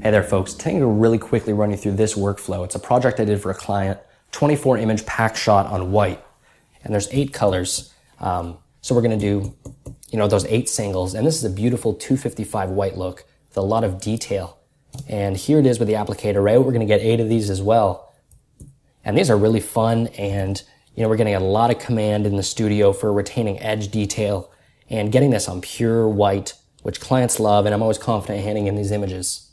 Hey there folks, today I'm going to really quickly run you through this workflow. It's a project I did for a client, 24 image pack shot on white. And there's 8 colors. So we're going to do, those 8 singles. And this is a beautiful 255 white look with a lot of detail. And here it is with the applicator out. We're going to get 8 of these as well. And these are really fun, and we're getting a lot of command in the studio for retaining edge detail and getting this on pure white, which clients love, and I'm always confident handing in these images.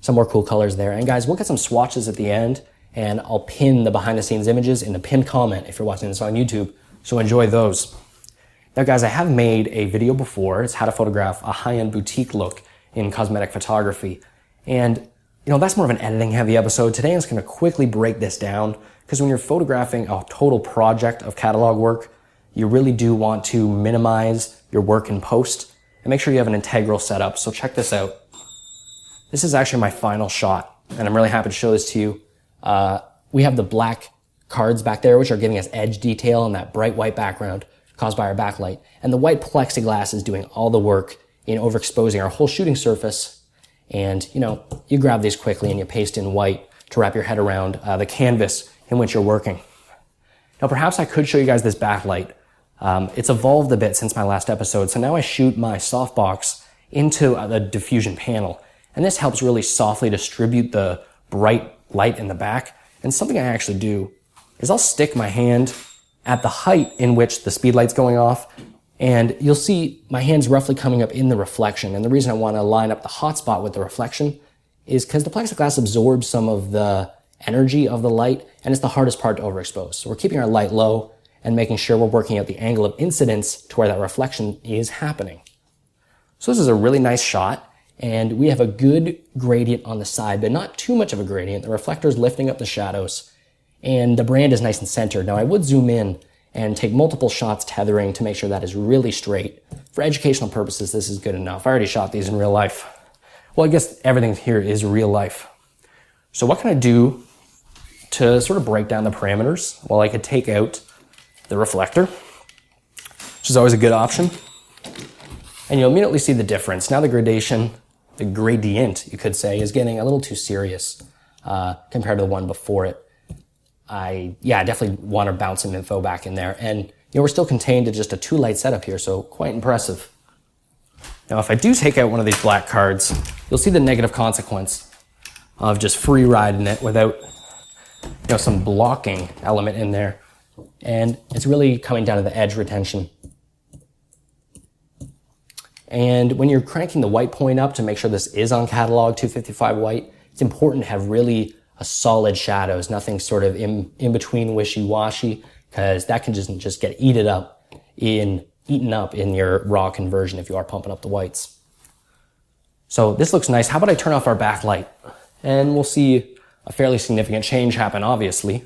Some more cool colors there. And guys, we'll get some swatches at the end, and I'll pin the behind the scenes images in the pinned comment if you're watching this on YouTube, so enjoy those. Now guys, I have made a video before. It's how to photograph a high-end boutique look in cosmetic photography. And that's more of an editing heavy episode. Today I'm just gonna quickly break this down, because when you're photographing a total project of catalog work, you really do want to minimize your work in post and make sure you have an integral setup. So check this out. This is actually my final shot, and I'm really happy to show this to you. We have the black cards back there, which are giving us edge detail and that bright white background caused by our backlight. And the white plexiglass is doing all the work in overexposing our whole shooting surface. And, you grab these quickly and you paste in white to wrap your head around the canvas in which you're working. Now, perhaps I could show you guys this backlight. It's evolved a bit since my last episode. So now I shoot my softbox into the diffusion panel. And this helps really softly distribute the bright light in the back. And something I actually do is I'll stick my hand at the height in which the speed light's going off, and you'll see my hand's roughly coming up in the reflection. And the reason I want to line up the hot spot with the reflection is because the plexiglass absorbs some of the energy of the light, and it's the hardest part to overexpose. So we're keeping our light low and making sure we're working out the angle of incidence to where that reflection is happening. So this is a really nice shot. And we have a good gradient on the side, but not too much of a gradient. The reflector's lifting up the shadows, and the brand is nice and centered. Now I would zoom in and take multiple shots tethering to make sure that is really straight. For educational purposes, this is good enough. I already shot these in real life. Well, I guess everything here is real life. So what can I do to sort of break down the parameters? Well, I could take out the reflector, which is always a good option. And you'll immediately see the difference. Now the gradient, you could say, is getting a little too serious compared to the one before it. I definitely want to bounce some info back in there. And we're still contained to just a 2-light setup here, so quite impressive. Now if I do take out one of these black cards, you'll see the negative consequence of just free riding it without some blocking element in there. And it's really coming down to the edge retention. And when you're cranking the white point up to make sure this is on catalog 255 white, it's important to have really a solid shadows, nothing sort of in between wishy-washy, because that can just get eaten up in your raw conversion if you are pumping up the whites. So this looks nice. How about I turn off our backlight? And we'll see a fairly significant change happen, obviously.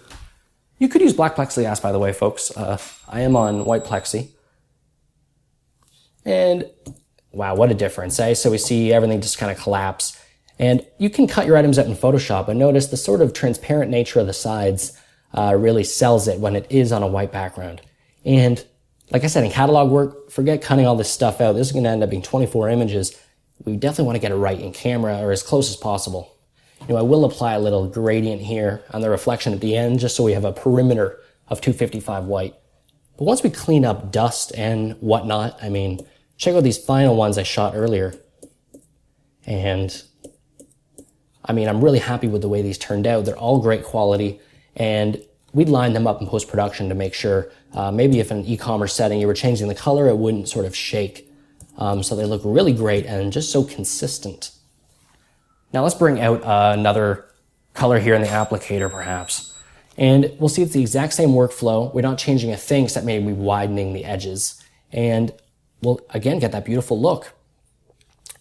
You could use black plexiglass, by the way, folks. I am on white plexi. And wow, what a difference, eh? So we see everything just kind of collapse. And you can cut your items out in Photoshop, but notice the sort of transparent nature of the sides really sells it when it is on a white background. And like I said, in catalog work, forget cutting all this stuff out. This is going to end up being 24 images. We definitely want to get it right in camera, or as close as possible. I will apply a little gradient here on the reflection at the end, just so we have a perimeter of 255 white. But once we clean up dust and whatnot, check out these final ones I shot earlier. And I'm really happy with the way these turned out. They're all great quality, and we'd line them up in post-production to make sure maybe if in an e-commerce setting you were changing the color, it wouldn't sort of shake. So they look really great and just so consistent. Now let's bring out another color here in the applicator perhaps. And we'll see it's the exact same workflow. We're not changing a thing except maybe widening the edges. And we'll again get that beautiful look.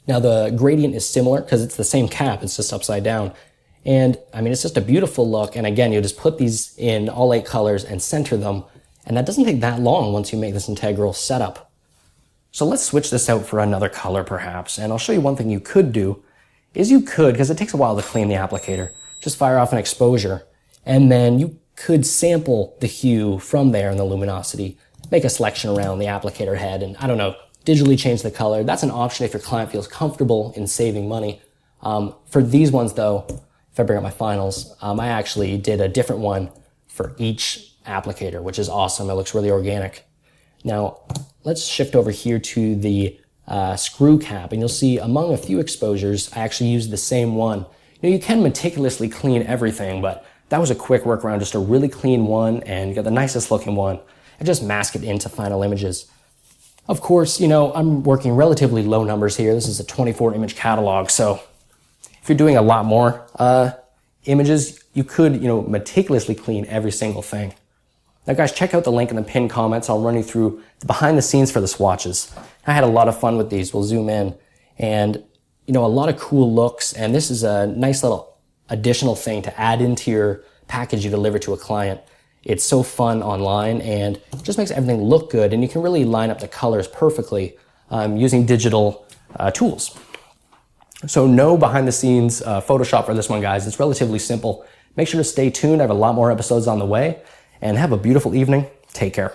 Now the gradient is similar because it's the same cap, it's just upside down. And it's just a beautiful look. And again, you just put these in all 8 colors and center them. And that doesn't take that long once you make this integral setup. So let's switch this out for another color perhaps. And I'll show you one thing you could do is because it takes a while to clean the applicator, just fire off an exposure. And then you could sample the hue from there and the luminosity, make a selection around the applicator head, and digitally change the color. That's an option if your client feels comfortable in saving money. For these ones though, if I bring up my finals, I actually did a different one for each applicator, which is awesome. It looks really organic. Now, let's shift over here to the screw cap, and you'll see among a few exposures, I actually used the same one. You can meticulously clean everything, but that was a quick workaround, just a really clean one, and you got the nicest looking one, and just mask it into final images. Of course, I'm working relatively low numbers here. This is a 24 image catalog, so if you're doing a lot more images, you could, meticulously clean every single thing. Now guys, check out the link in the pinned comments. I'll run you through the behind the scenes for the swatches. I had a lot of fun with these. We'll zoom in, and a lot of cool looks, and this is a nice little additional thing to add into your package you deliver to a client. It's so fun online, and it just makes everything look good, and you can really line up the colors perfectly using digital tools. So no behind the scenes Photoshop for this one, guys. It's relatively simple. Make sure to stay tuned. I have a lot more episodes on the way, and have a beautiful evening. Take care.